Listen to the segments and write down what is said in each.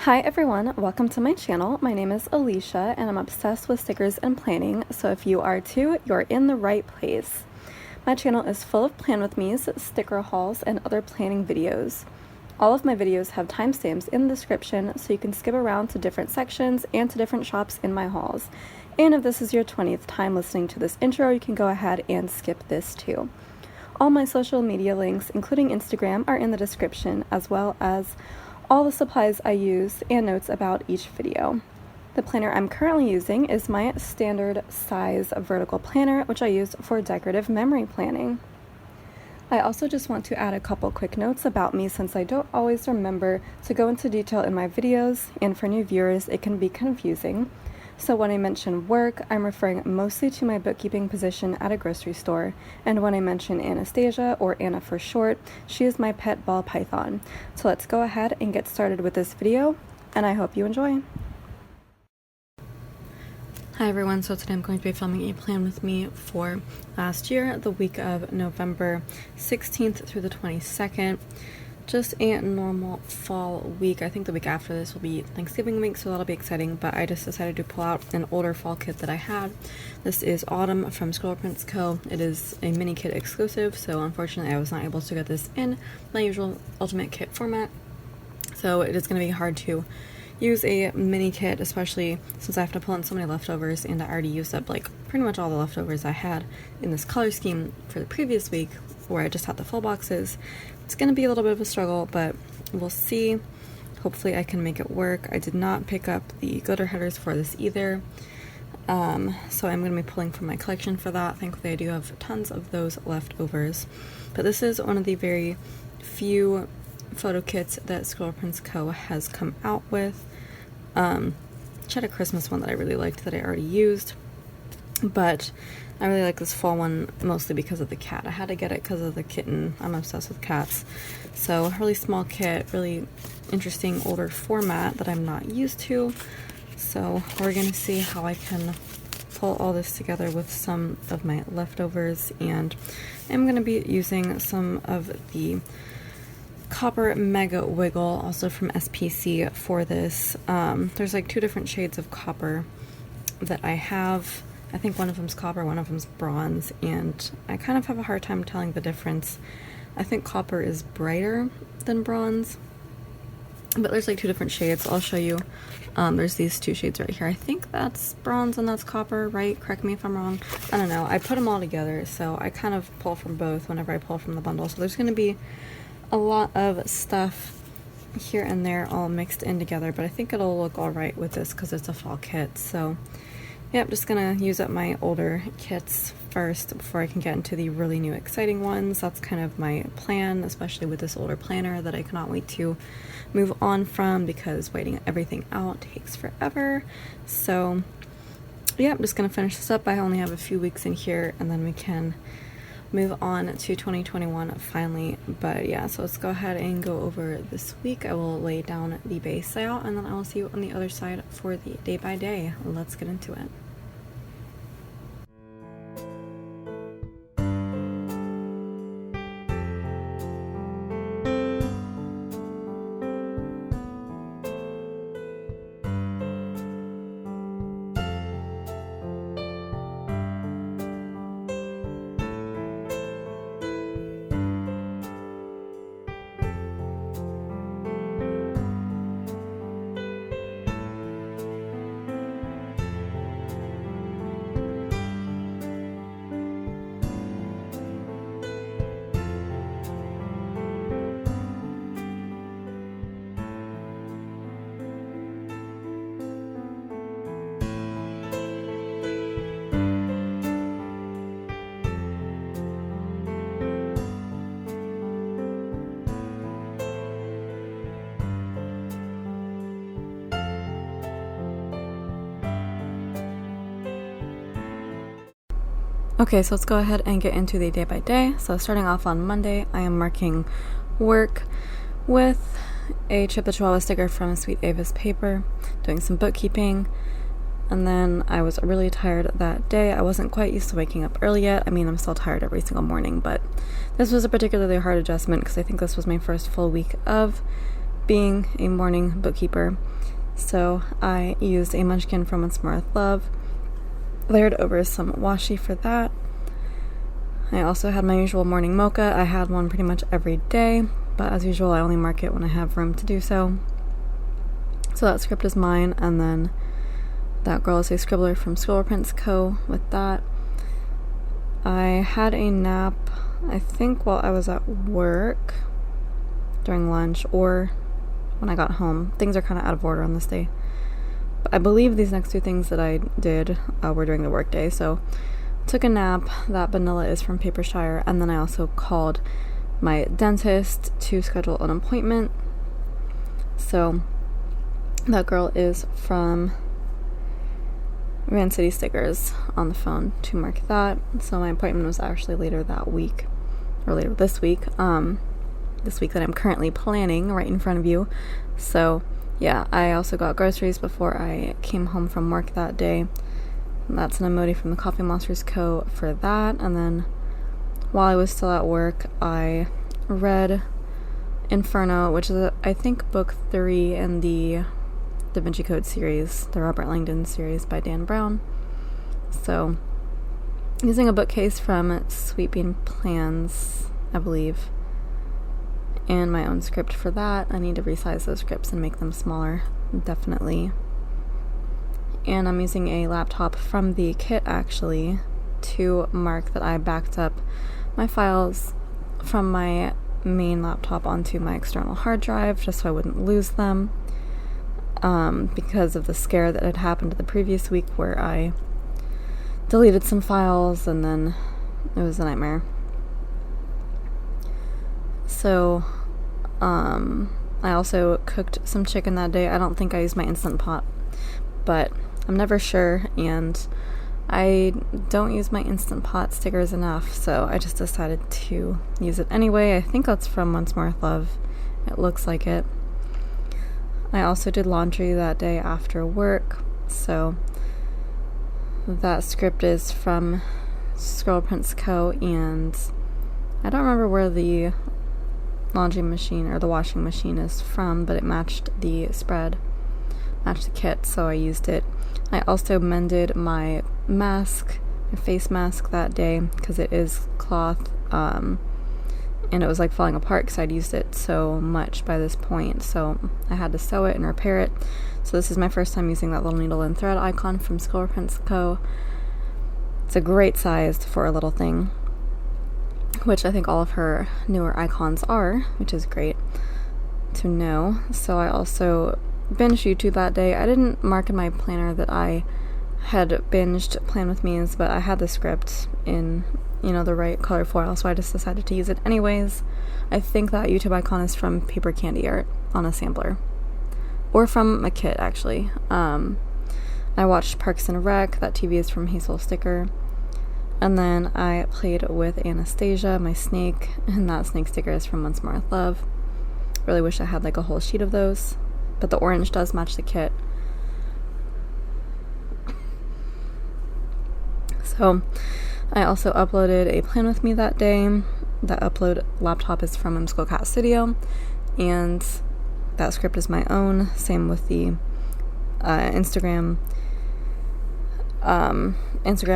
Hi everyone, welcome to my channel. My name is Alicia and I'm obsessed with stickers and planning, so if you are too, you're in the right place. My channel is full of plan with me's, sticker hauls, and other planning videos. All of my videos have timestamps in the description so you can skip around to different sections and to different shops in my hauls. And if this is your 20th time listening to this intro, you can go ahead and skip this too. All my social media links, including Instagram, are in the description, as well as all the supplies I use and notes about each video. The planner I'm currently using is my standard size vertical planner, which I use for decorative memory planning. I also just want to add a couple quick notes about me since I don't always remember to go into detail in my videos, and for new viewers it can be confusing. So when I mention work, I'm referring mostly to my bookkeeping position at a grocery store, and when I mention Anastasia, or Anna for short, she is my pet ball python. So let's go ahead and get started with this video, and I hope you enjoy. Hi everyone, so today I'm going to be filming a plan with me for last year, the week of November 16th through the 22nd. Just a normal fall week. I think the week after this will be Thanksgiving week, so that'll be exciting, but I just decided to pull out an older fall kit that I had. This is Autumn from ScribblePrintsCo. It is a mini kit exclusive, so unfortunately I was not able to get this in my usual ultimate kit format, so it is going to be hard to use a mini kit, especially since I have to pull in so many leftovers, and I already used up like pretty much all the leftovers I had in this color scheme for the previous week where I just had the full boxes. It's going to be a little bit of a struggle, but we'll see. Hopefully I can make it work. I did not pick up the glitter headers for this either, so I'm going to be pulling from my collection for that. Thankfully I do have tons of those leftovers, but this is one of the very few photo kits that ScribblePrintsCo has come out with. She had a Christmas one that I really liked that I already used, but I really like this fall one mostly because of the cat. I had to get it because of the kitten. I'm obsessed with cats. So really small kit, really interesting older format that I'm not used to. So we're going to see how I can pull all this together with some of my leftovers, and I'm going to be using some of the Copper Mega Wiggle, also from SPC, for this. There's like two different shades of copper that I have. I think one of them's copper, one of them's bronze, and I kind of have a hard time telling the difference. I think copper is brighter than bronze, but there's like two different shades. I'll show you. There's these two shades right here. I think that's bronze and that's copper, right? Correct me if I'm wrong. I don't know. I put them all together, so I kind of pull from both whenever I pull from the bundle. So there's going to be a lot of stuff here and there all mixed in together, but I think it'll look all right with this because it's a fall kit. So yeah, I'm just gonna use up my older kits first before I can get into the really new exciting ones. That's kind of my plan, especially with this older planner that I cannot wait to move on from, because waiting everything out takes forever. So yeah, I'm just gonna finish this up. I only have a few weeks in here and then we can move on to 2021 finally. But yeah, so let's go ahead and go over this week. I will lay down the base layout and then I will see you on the other side for the day by day. Let's get into it. Okay, so let's go ahead and get into the day by day. So starting off on Monday, I am marking work with a Chip the Chihuahua sticker from Sweet Ava's paper, doing some bookkeeping, and then I was really tired that day. I wasn't quite used to waking up early yet. I mean, I'm still tired every single morning, but this was a particularly hard adjustment because I think this was my first full week of being a morning bookkeeper. So I used a Munchkin from Once More with Love, layered over some washi for that. I also had my usual morning mocha. I had one pretty much every day, but as usual I only mark it when I have room to do so. So that script is mine, and then that girl is a scribbler from ScribblePrintsCo with that. I had a nap, I think while I was at work during lunch or when I got home. Things are kind of out of order on this day. But I believe these next two things that I did were during the work day. So took a nap. That vanilla is from Papershire. And then I also called my dentist to schedule an appointment. So that girl is from Van City Stickers on the phone to mark that. So my appointment was actually later that week, or later this week. This week that I'm currently planning right in front of you. So yeah, I also got groceries before I came home from work that day. That's an emoji from the Coffee Monsters Co. for that. And then while I was still at work, I read Inferno, which is I think book 3 in the Da Vinci Code series, the Robert Langdon series by Dan Brown. So using a bookcase from Sweet Bean Plans, I believe, and my own script for that. I need to resize those scripts and make them smaller, definitely. And I'm using a laptop from the kit actually to mark that I backed up my files from my main laptop onto my external hard drive just so I wouldn't lose them, because of the scare that had happened the previous week where I deleted some files and then it was a nightmare. So I also cooked some chicken that day. I don't think I used my Instant Pot, but I'm never sure, and I don't use my Instant Pot stickers enough, so I just decided to use it anyway. I think that's from Once More with Love. It looks like it. I also did laundry that day after work, so that script is from ScribblePrintsCo, and I don't remember where the laundry machine or the washing machine is from, but it matched the spread, matched the kit, so I used it. I also mended my mask, my face mask that day, because it is cloth, and it was like falling apart because I'd used it so much by this point, so I had to sew it and repair it. So this is my first time using that little needle and thread icon from ScribblePrintsCo. It's a great size for a little thing, which I think all of her newer icons are, which is great to know. So I also binged YouTube that day. I didn't mark in my planner that I had binged Plan With Me's, but I had the script in, the right color foil, so I just decided to use it anyways. I think that YouTube icon is from Paper Candy Art on a sampler, or from a kit actually. I watched Parks and Rec. That TV is from Hazel Sticker. And then I played with Anastasia, my snake, and that snake sticker is from Once More with Love. Really wish I had like a whole sheet of those, but the orange does match the kit. So I also uploaded a Plan With Me that day. That upload laptop is from School Cat Studio, and that script is my own. Same with the Instagram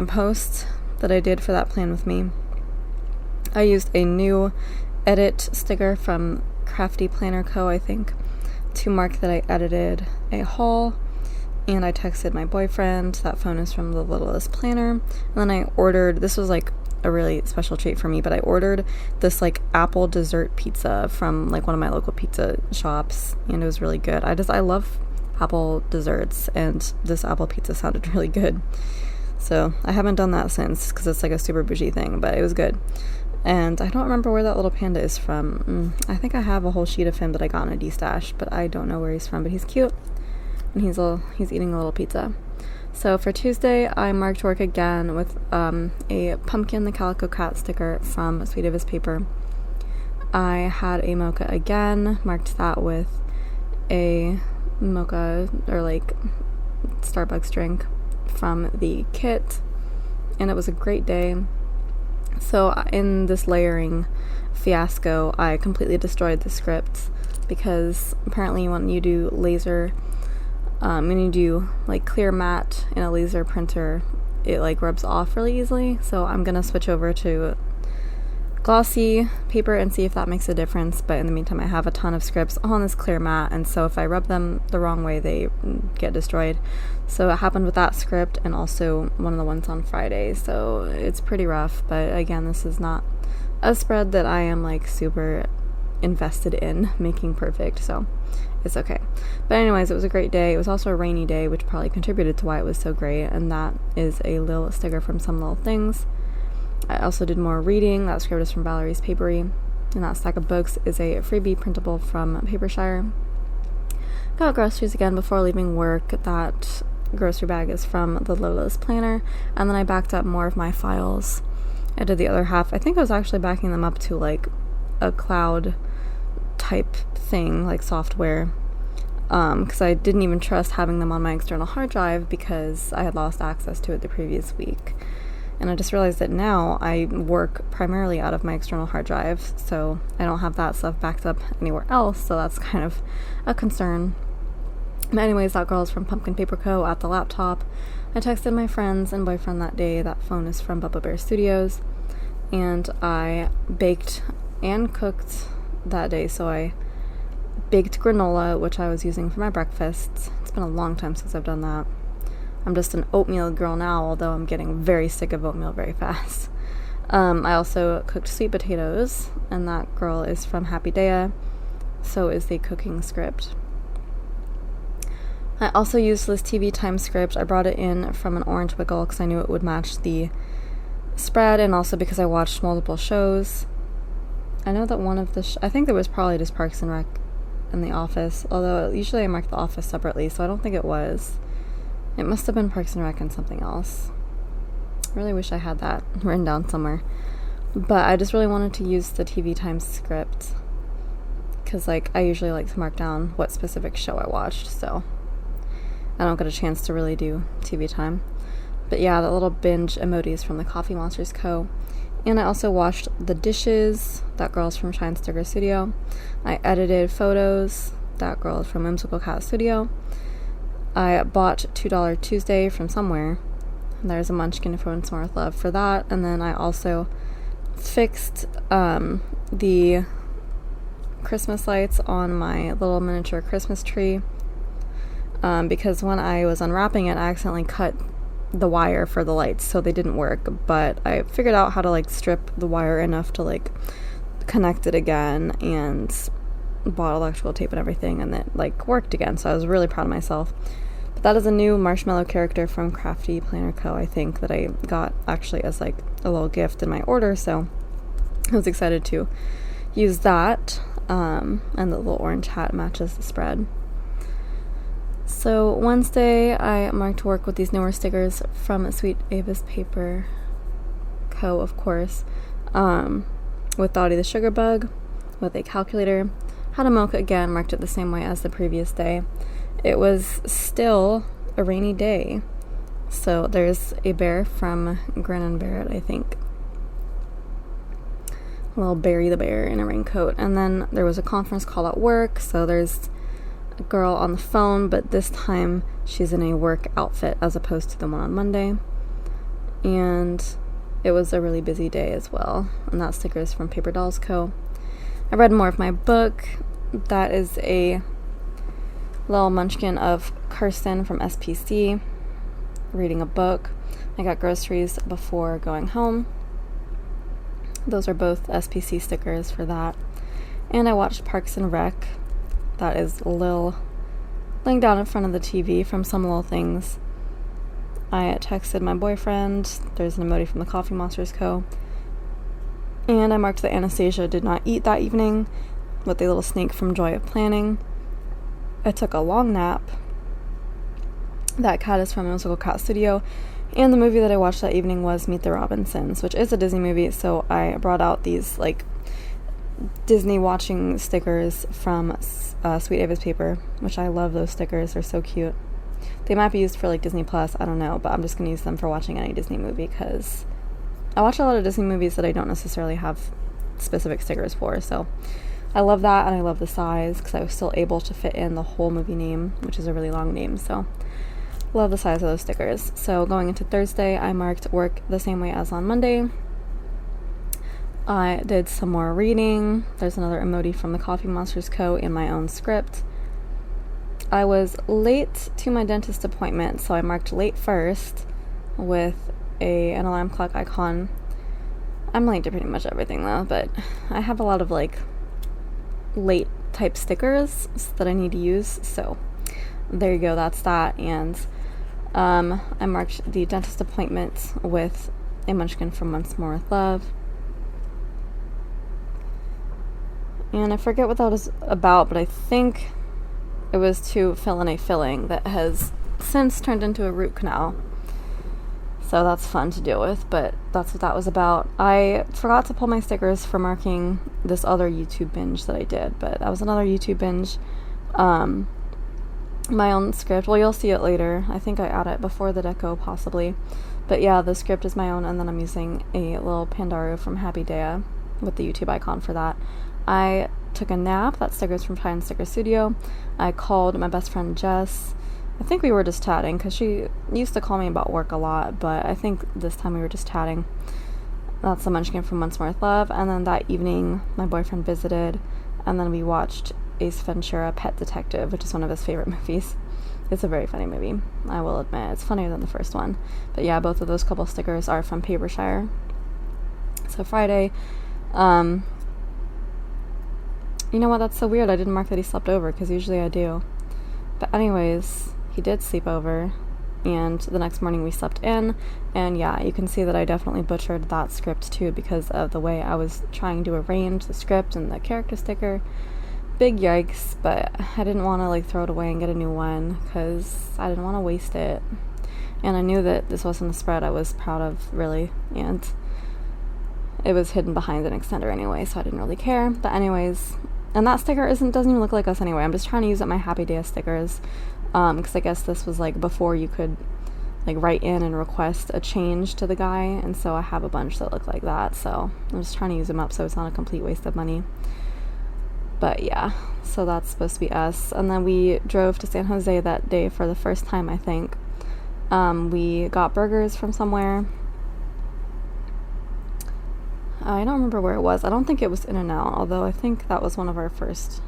post that I did for that Plan With Me. I used a new edit sticker from Crafty Planner Co., I think, to mark that I edited a haul, and I texted my boyfriend. That phone is from The Littlest Planner. And then I ordered, this was like a really special treat for me, but I ordered this like apple dessert pizza from like one of my local pizza shops, and it was really good. I love apple desserts, and this apple pizza sounded really good. So I haven't done that since, because it's like a super bougie thing, but it was good. And I don't remember where that little panda is from. I think I have a whole sheet of him that I got in a D-stash, but I don't know where he's from, but he's cute. And he's eating a little pizza. So for Tuesday, I marked work again with a Pumpkin the Calico Cat sticker from Sweet Avis Paper. I had a mocha again, marked that with a mocha, or like Starbucks drink, from the kit, and it was a great day. So in this layering fiasco, I completely destroyed the script because apparently when you do laser, when you do like clear matte in a laser printer, it like rubs off really easily. So I'm gonna switch over to glossy paper and see if that makes a difference. But in the meantime, I have a ton of scripts on this clear matte, and so if I rub them the wrong way, they get destroyed. So it happened with that script and also one of the ones on Friday. So it's pretty rough, but again, this is not a spread that I am like super invested in making perfect, so it's okay. But anyways, it was a great day. It was also a rainy day, which probably contributed to why it was so great, and that is a little sticker from Some Little Things. I also did more reading. That script is from Valerie's Papery, and that stack of books is a freebie printable from Papershire. Got groceries again before leaving work. That grocery bag is from the Lola's Planner, and then I backed up more of my files. I did the other half. I think I was actually backing them up to like a cloud type thing, like software, because I didn't even trust having them on my external hard drive because I had lost access to it the previous week. And I just realized that now I work primarily out of my external hard drive, so I don't have that stuff backed up anywhere else, so that's kind of a concern. But anyways, that girl is from Pumpkin Paper Co. at the laptop. I texted my friends and boyfriend that day. That phone is from Bubba Bear Studios. And I baked and cooked that day, so I baked granola, which I was using for my breakfast. It's been a long time since I've done that. I'm just an oatmeal girl now, although I'm getting very sick of oatmeal very fast. I also cooked sweet potatoes, and that girl is from Happy Daya. So is the cooking script. I also used this TV time script. I brought it in from an orange wiggle because I knew it would match the spread, and also because I watched multiple shows. I know that one of the I think there was probably just Parks and Rec in The Office, although usually I mark The Office separately, so I don't think it was. It must have been Parks and Rec and something else. I really wish I had that written down somewhere. But I just really wanted to use the TV time script because like I usually like to mark down what specific show I watched, so I don't get a chance to really do TV time. But yeah, the little binge emojis from the Coffee Monsters Co. And I also washed the dishes. That girl's from Shine Sticker Studio. I edited photos. That girl is from Whimsical Cat Studio. I bought $2 Tuesday from somewhere. There's a munchkin from Some Worth Love for that. And then I also fixed the Christmas lights on my little miniature Christmas tree. Because when I was unwrapping it, I accidentally cut the wire for the lights, so they didn't work. But I figured out how to like strip the wire enough to like connect it again, and bought electrical tape and everything, and it like worked again, so I was really proud of myself. But that is a new marshmallow character from Crafty Planner Co. I think that I got actually as like a little gift in my order, so I was excited to use that. And the little orange hat matches the spread. So Wednesday I marked work with these newer stickers from Sweet Ava's Paper Co. of course, with Dottie the Sugar Bug, with a calculator. Had a mocha again, marked it the same way as the previous day. It was still a rainy day. So there's a bear from Grin and Bear It, I think. A little Barry the Bear in a raincoat. And then there was a conference call at work, so there's a girl on the phone, but this time she's in a work outfit as opposed to the one on Monday. And it was a really busy day as well. And that sticker is from Paper Dolls Co. I read more of my book. That is a little munchkin of Kirsten from SPC, reading a book. I got groceries before going home. Those are both SPC stickers for that. And I watched Parks and Rec. That is Lil laying down in front of the TV from Some Little Things. I texted my boyfriend. There's an emoji from the Coffee Monsters Co. And I marked that Anastasia did not eat that evening with a little snake from Joy of Planning. I took a long nap. That cat is from Whimsical Cat Studio. And the movie that I watched that evening was Meet the Robinsons, which is a Disney movie, so I brought out these like Disney watching stickers from Sweet Ava's Paper, which I love those stickers. They're so cute. They might be used for like Disney Plus, I don't know, but I'm just going to use them for watching any Disney movie because I watch a lot of Disney movies that I don't necessarily have specific stickers for, so I love that, and I love the size because I was still able to fit in the whole movie name, which is a really long name, so love the size of those stickers. So going into Thursday, I marked work the same way as on Monday. I did some more reading. There's another emoji from the Coffee Monsters Co. in my own script. I was late to my dentist appointment, so I marked late first with an alarm clock icon. I'm late to pretty much everything though, but I have a lot of like late type stickers that I need to use, so there you go, that's that. And I marked the dentist appointment with a munchkin from Once More with Love. And I forget what that was about, but I think it was to fill in a filling that has since turned into a root canal. So that's fun to deal with, but that's what that was about. I forgot to pull my stickers for marking this other YouTube binge that I did, but that was another YouTube binge. My own script, well, you'll see it later. I think I add it before the deco, possibly. But yeah, the script is my own, and then I'm using a little Pandaru from Happy Daya with the YouTube icon for that. I took a nap. That sticker's from Pine Sticker Studio. I called my best friend Jess. I think we were just chatting because she used to call me about work a lot, but I think this time we were just chatting. That's the munchkin from Once More with Love. And then that evening, my boyfriend visited, and then we watched Ace Ventura: Pet Detective, which is one of his favorite movies. It's a very funny movie, I will admit. It's funnier than the first one. But yeah, both of those couple stickers are from Papershire. So Friday, you know what, that's so weird. I didn't mark that he slept over because usually I do. But anyways, he did sleep over, and the next morning we slept in. And yeah, you can see that I definitely butchered that script too because of the way I was trying to arrange the script and the character sticker. Big yikes, but I didn't want to like throw it away and get a new one because I didn't want to waste it. And I knew that this wasn't a spread I was proud of, really, and it was hidden behind an extender anyway, so I didn't really care. But anyways, and that sticker doesn't even look like us anyway. I'm just trying to use up my Happy Daya stickers because I guess this was like before you could like write in and request a change to the guy, and so I have a bunch that look like that, so I'm just trying to use them up so it's not a complete waste of money. But yeah, so that's supposed to be us. And then we drove to San Jose that day for the first time, I think. We got burgers from somewhere. I don't remember where it was. I don't think it was In-N-Out, although I think that was one of our first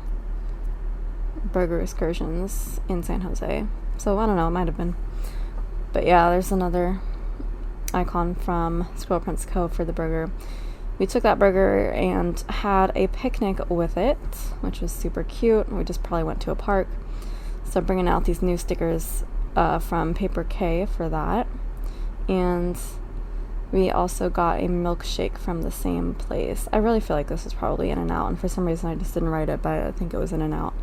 burger excursions in San Jose. So I don't know, it might have been. But yeah, there's another icon from ScribblePrintsCo for the burger. We took that burger and had a picnic with it, which was super cute. We just probably went to a park. So bringing out these new stickers from Papershire for that. And we also got a milkshake from the same place. I really feel like this was probably In-N-Out, and for some reason I just didn't write it, but I think it was In-N-Out,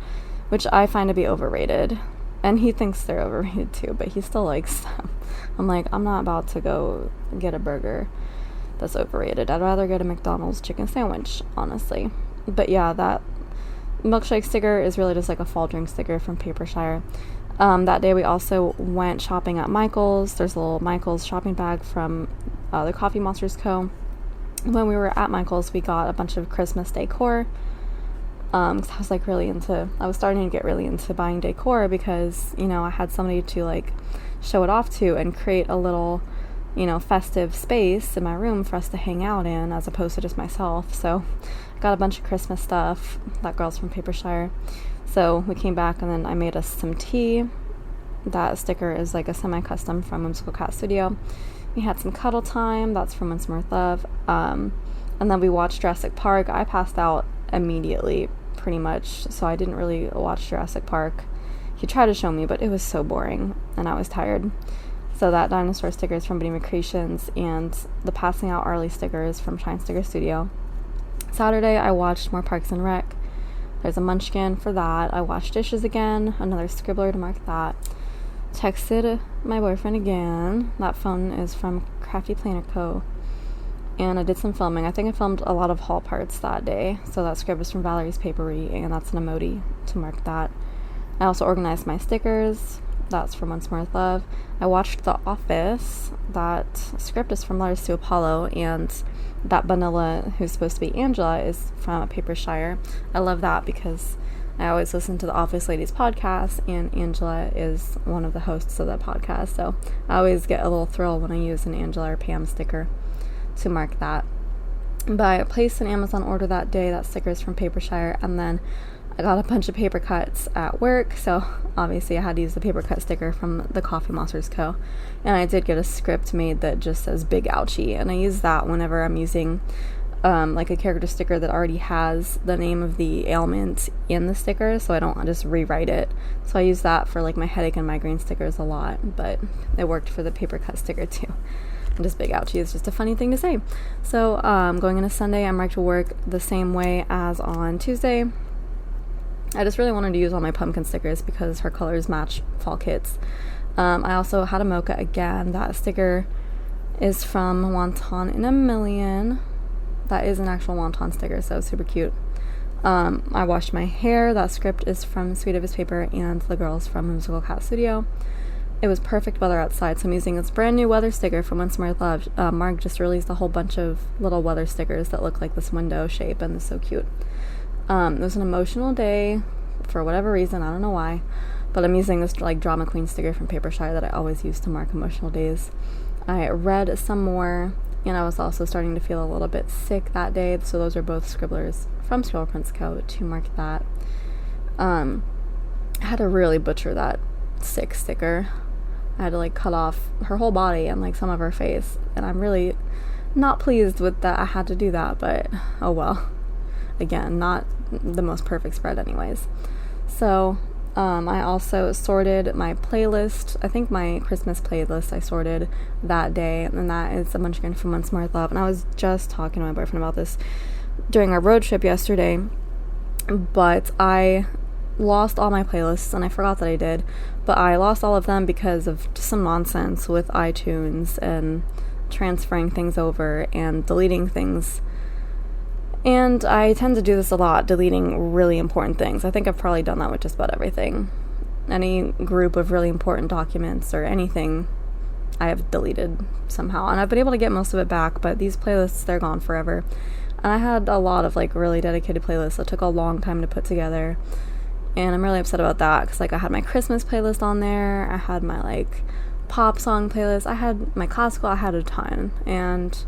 which I find to be overrated. And he thinks they're overrated too, but he still likes them. I'm like, I'm not about to go get a burger that's overrated. I'd rather get a McDonald's chicken sandwich, honestly. But yeah, that milkshake sticker is really just like a fall drink sticker from Papershire. That day we also went shopping at Michael's. There's a little Michael's shopping bag from the Coffee Monsters Co. When we were at Michael's, we got a bunch of Christmas decor. Cause I was like I was starting to get really into buying decor because, you know, I had somebody to like show it off to and create a little, you know, festive space in my room for us to hang out in as opposed to just myself. So I got a bunch of Christmas stuff. That girl's from Papershire. So we came back and then I made us some tea. That sticker is like a semi-custom from Whimsical Cat Studio. We had some cuddle time. That's from Once More with Love. And then we watched Jurassic Park. I passed out immediately, pretty much, so I didn't really watch Jurassic Park. He tried to show me, but it was so boring, and I was tired. So that dinosaur sticker is from Betty McCreations, and the Passing Out Early sticker is from Shine Sticker Studio. Saturday, I watched more Parks and Rec. There's a munchkin for that. I washed dishes again, another scribbler to mark that. Texted my boyfriend again. That phone is from Crafty Planner Co. And I did some filming. I think I filmed a lot of haul parts that day. So that script is from Valerie's Papery, and that's an emoji to mark that. I also organized my stickers. That's from Once More with Love. I watched The Office. That script is from Letters to Apollo, and that Vanilla, who's supposed to be Angela, is from Papershire. I love that because I always listen to the Office Ladies podcast, and Angela is one of the hosts of that podcast, so I always get a little thrill when I use an Angela or Pam sticker to mark that. But I placed an Amazon order that day. That sticker is from Papershire, and then I got a bunch of paper cuts at work, so obviously I had to use the paper cut sticker from the Coffee Monsters Co. And I did get a script made that just says Big Ouchie, and I use that whenever I'm using like a character sticker that already has the name of the ailment in the sticker, so I don't just rewrite it. So I use that for like my headache and migraine stickers a lot, but it worked for the paper cut sticker too. And just Big Ouchie is just a funny thing to say. So going into Sunday, I'm ready to work the same way as on Tuesday. I just really wanted to use all my pumpkin stickers because her colors match fall kits. I also had a mocha again. That sticker is from Wonton in a Million. That is an actual wonton sticker, so super cute. I washed my hair. That script is from Sweet of His Paper and the girls from Musical Cat Studio. It was perfect weather outside, so I'm using this brand new weather sticker from Once More with Love. Mark just released a whole bunch of little weather stickers that look like this window shape, and it's so cute. It was an emotional day for whatever reason, I don't know why, but I'm using this like drama queen sticker from Papershire that I always use to mark emotional days. I read some more, and I was also starting to feel a little bit sick that day, so those are both scribblers from ScribblePrintsCo to mark that. I had to really butcher that sick sticker. I had to like cut off her whole body and like some of her face, and I'm really not pleased with that I had to do that, but oh well. Again, not the most perfect spread anyways. So I also sorted my playlist. I think my Christmas playlist I sorted that day, and that is a Munchkin from Once More with Love. And I was just talking to my boyfriend about this during our road trip yesterday, but I lost all my playlists, and I forgot that I did, but I lost all of them because of just some nonsense with iTunes and transferring things over and deleting things. And I tend to do this a lot, deleting really important things. I think I've probably done that with just about everything. Any group of really important documents or anything I have deleted somehow. And I've been able to get most of it back, but these playlists, they're gone forever. And I had a lot of like really dedicated playlists that took a long time to put together. And I'm really upset about that because like I had my Christmas playlist on there. I had my like pop song playlist. I had my classical. I had a ton. And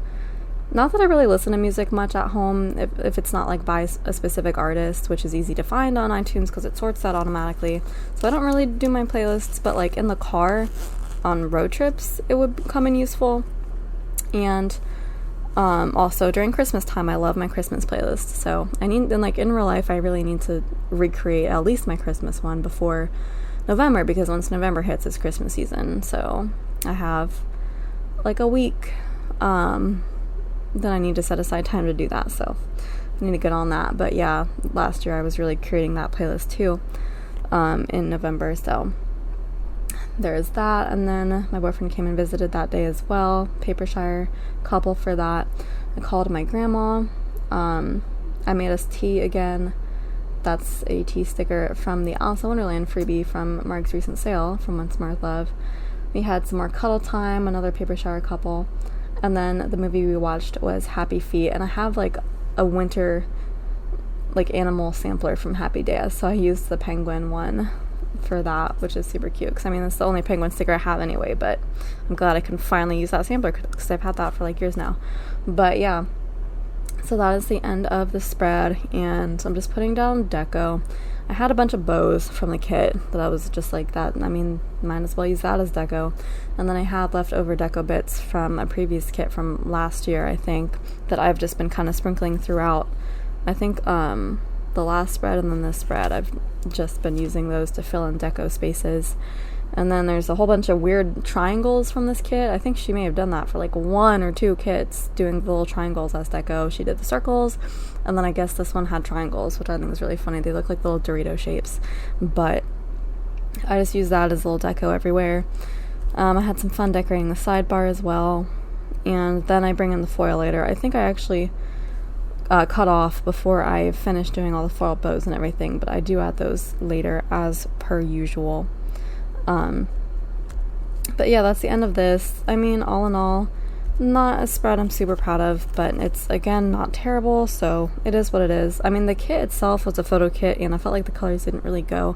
not that I really listen to music much at home if it's not like by a specific artist, which is easy to find on iTunes because it sorts that automatically. So I don't really do my playlists, but like in the car on road trips, it would come in useful. And also during Christmas time, I love my Christmas playlist. So I need, and like in real life, I really need to recreate at least my Christmas one before November, because once November hits, it's Christmas season. So I have like a week, then I need to set aside time to do that, so I need to get on that. But yeah, last year I was really creating that playlist too in November, so there's that. And then my boyfriend came and visited that day as well. Papershire couple for that. I called my grandma. I made us tea again. That's a tea sticker from the Alice in Wonderland freebie from Mark's recent sale from Once More with Love. We had some more cuddle time, another Papershire couple. And then the movie we watched was Happy Feet, and I have like a winter like animal sampler from Happy Daya, so I used the penguin one for that, which is super cute because I mean that's the only penguin sticker I have anyway, but I'm glad I can finally use that sampler because I've had that for like years now. But yeah, so that is the end of the spread, and I'm just putting down deco. I had a bunch of bows from the kit that I was just like that, I mean, might as well use that as deco. And then I had leftover deco bits from a previous kit from last year, I think, that I've just been kind of sprinkling throughout. I think the last spread and then this spread, I've just been using those to fill in deco spaces. And then there's a whole bunch of weird triangles from this kit. I think she may have done that for like 1 or 2 kits, doing the little triangles as deco. She did the circles, and then I guess this one had triangles, which I think was really funny. They look like little Dorito shapes, but I just use that as little deco everywhere. I had some fun decorating the sidebar as well, and then I bring in the foil later. I think I actually cut off before I finish doing all the foil bows and everything, but I do add those later as per usual. But yeah, that's the end of this. I mean, all in all, not a spread I'm super proud of, but it's, again, not terrible, so it is what it is. I mean, the kit itself was a photo kit, and I felt like the colors didn't really go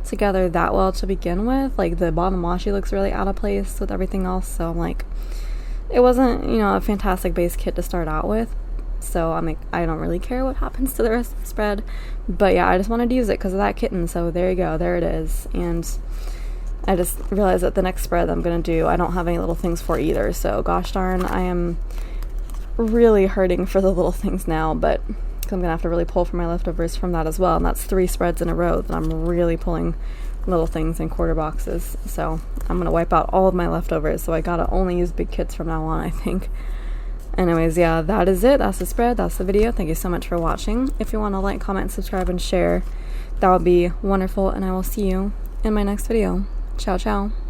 together that well to begin with. Like, the bottom washi looks really out of place with everything else, so I'm like, it wasn't, you know, a fantastic base kit to start out with, so I'm like, I don't really care what happens to the rest of the spread, but yeah, I just wanted to use it because of that kitten, so there you go, there it is. And I just realized that the next spread I'm going to do, I don't have any little things for either, so gosh darn, I am really hurting for the little things now, but I'm going to have to really pull for my leftovers from that as well, and that's 3 spreads in a row that I'm really pulling little things in quarter boxes, so I'm going to wipe out all of my leftovers, so I got to only use big kits from now on, I think. Anyways, yeah, that is it. That's the spread. That's the video. Thank you so much for watching. If you want to like, comment, subscribe, and share, that would be wonderful, and I will see you in my next video. Ciao, ciao.